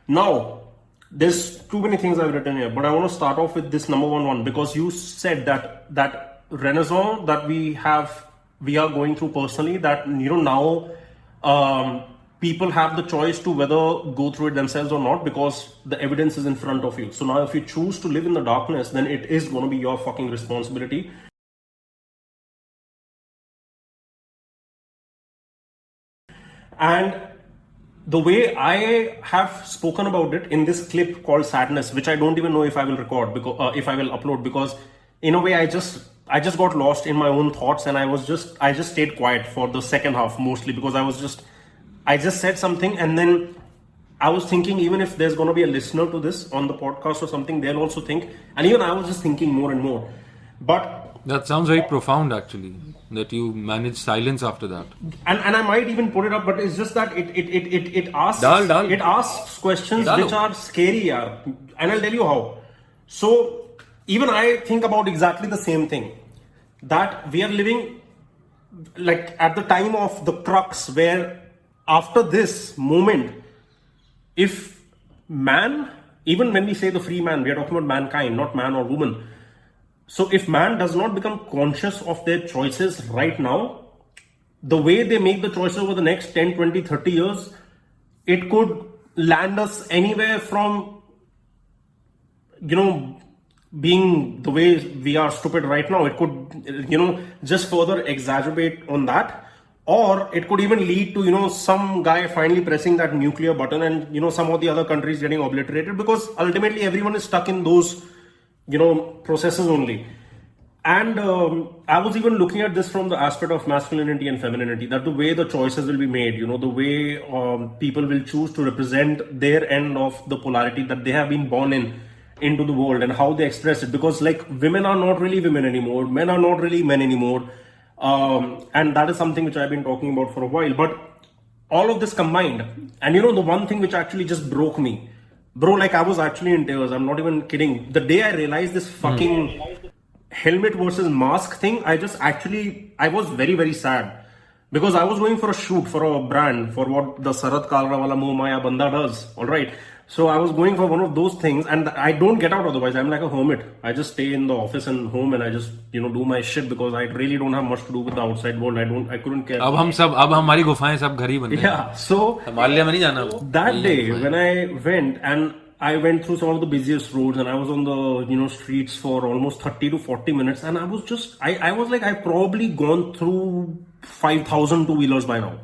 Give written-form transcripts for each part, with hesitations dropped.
Now, there's too many things I've written here, but I want to start off with this number one because you said that renaissance that we are going through personally, that now people have the choice to whether go through it themselves or not because the evidence is in front of you. So now if you choose to live in the darkness, then it is going to be your fucking responsibility. And the way I have spoken about it in this clip called Sadness, which I don't even know if I will record because if I will upload, because in a way I just got lost in my own thoughts, and I just stayed quiet for the second half mostly because I just said something, and then I was thinking, even if there's going to be a listener to this on the podcast or something, they'll also think, and even I was just thinking more and more. But that sounds very profound, actually, that you manage silence after that. And I might even put it up, but it's just that it asks questions which are scary, and I'll tell you how. So even I think about exactly the same thing, that we are living like at the time of the crux, where after this moment, if man, even when we say the free man, we are talking about mankind, not man or woman. So if man does not become conscious of their choices right now, the way they make the choices over the next 10, 20, 30 years, it could land us anywhere from, being the way we are stupid right now. It could, just further exacerbate on that. Or it could even lead to, some guy finally pressing that nuclear button and, some of the other countries getting obliterated, because ultimately everyone is stuck in those processes only. And I was even looking at this from the aspect of masculinity and femininity, that the way the choices will be made, the way people will choose to represent their end of the polarity that they have been born into the world, and how they express it. Because like women are not really women anymore, men are not really men anymore. And that is something which I've been talking about for a while. But all of this combined, and the one thing which actually just broke me, bro, like I was actually in tears. I'm not even kidding. The day I realized this fucking helmet versus mask thing, I was very, very sad. Because I was going for a shoot for a brand, for what the Sarat Kalra wala Moh Maya Banda does. Alright. So I was going for one of those things, and I don't get out otherwise. I'm like a hermit. I just stay in the office and home, and I just, do my shit, because I really don't have much to do with the outside world. I couldn't care. अब हमारी गुफाएं सब घर ही बन गई. Yeah. So Himalaya में नहीं जाना. That day when I went, and I went through some of the busiest roads, and I was on the streets for almost 30 to 40 minutes, and I was just I was like, I've probably gone through 5,000 two-wheelers by now.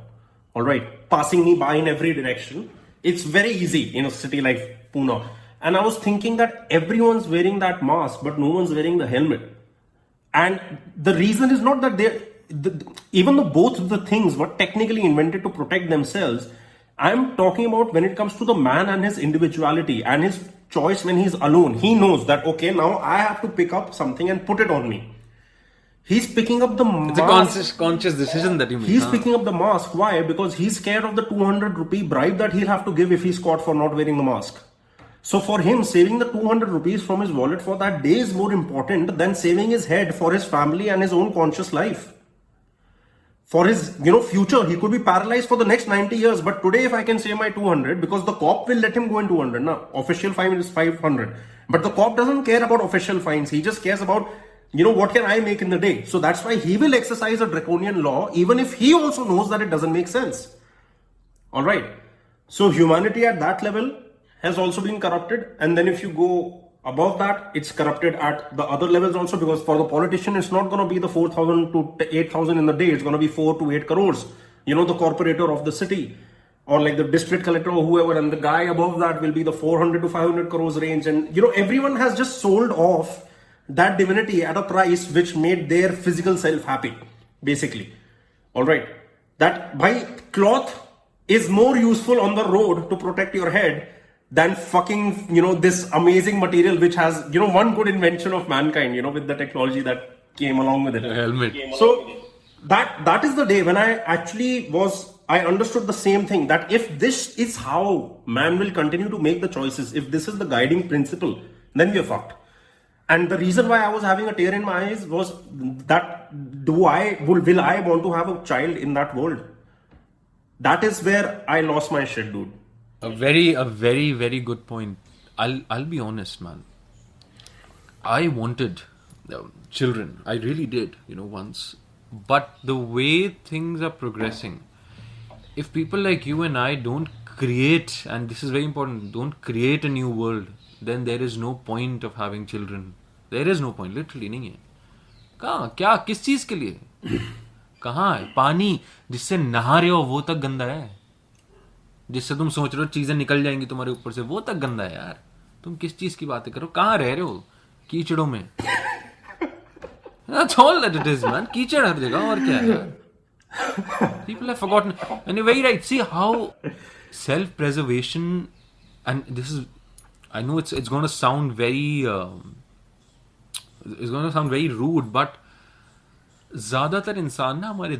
All right, passing me by in every direction. It's very easy in a city like Pune. And I was thinking that everyone's wearing that mask, but no one's wearing the helmet. And the reason is not that even though both of the things were technically invented to protect themselves, I'm talking about when it comes to the man and his individuality and his choice when he's alone. He knows that, okay, now I have to pick up something and put it on me. He's picking up the mask. It's a conscious decision that you make. He's picking up the mask. Why? Because he's scared of the 200 rupee bribe that he'll have to give if he's caught for not wearing the mask. So for him, saving the 200 rupees from his wallet for that day is more important than saving his head for his family and his own conscious life. For his, future, he could be paralyzed for the next 90 years. But today, if I can save my 200, because the cop will let him go in 200. Now, official fine is 500. But the cop doesn't care about official fines. He just cares about, what can I make in the day? So that's why he will exercise a draconian law, even if he also knows that it doesn't make sense. All right. So humanity at that level has also been corrupted. And then if you go above that, it's corrupted at the other levels also, because for the politician, it's not going to be the 4,000 to 8,000 in the day. It's going to be 4 to 8 crores. The corporator of the city, or like the district collector or whoever. And the guy above that will be the 400 to 500 crores range. And, everyone has just sold off that divinity at a price which made their physical self happy, basically. All right. That by cloth is more useful on the road to protect your head than fucking, this amazing material which has, one good invention of mankind, with the technology that came along with it. A helmet. So that is the day when I understood the same thing, that if this is how man will continue to make the choices, if this is the guiding principle, then we are fucked. And the reason why I was having a tear in my eyes was that will I want to have a child in that world? That is where I lost my shit, dude. a very good point. I'll be honest, man. I wanted children. I really did, once. But the way things are progressing, if people like you and I don't create, and this is very important, don't create a new world, then there is no point of having children. There is no point, literally नहीं है. कहाँ, क्या, किस चीज के लिए? कहाँ है पानी जिससे नहा रहे हो वो तक गंदा है. जिससे तुम सोच रहे हो चीजें निकल जाएंगी तुम्हारे ऊपर से, वो तक गंदा है यार. तुम किस चीज की बातें करो? कहाँ रह रहे हो? कीचड़ों में. That's all that it is, man. कीचड़ हर जगह, और क्या है यार? People have forgotten. And you're very right. See how self-preservation, and this is, I know it's going to sound very rude, but ज्यादातर इंसान ना हमारे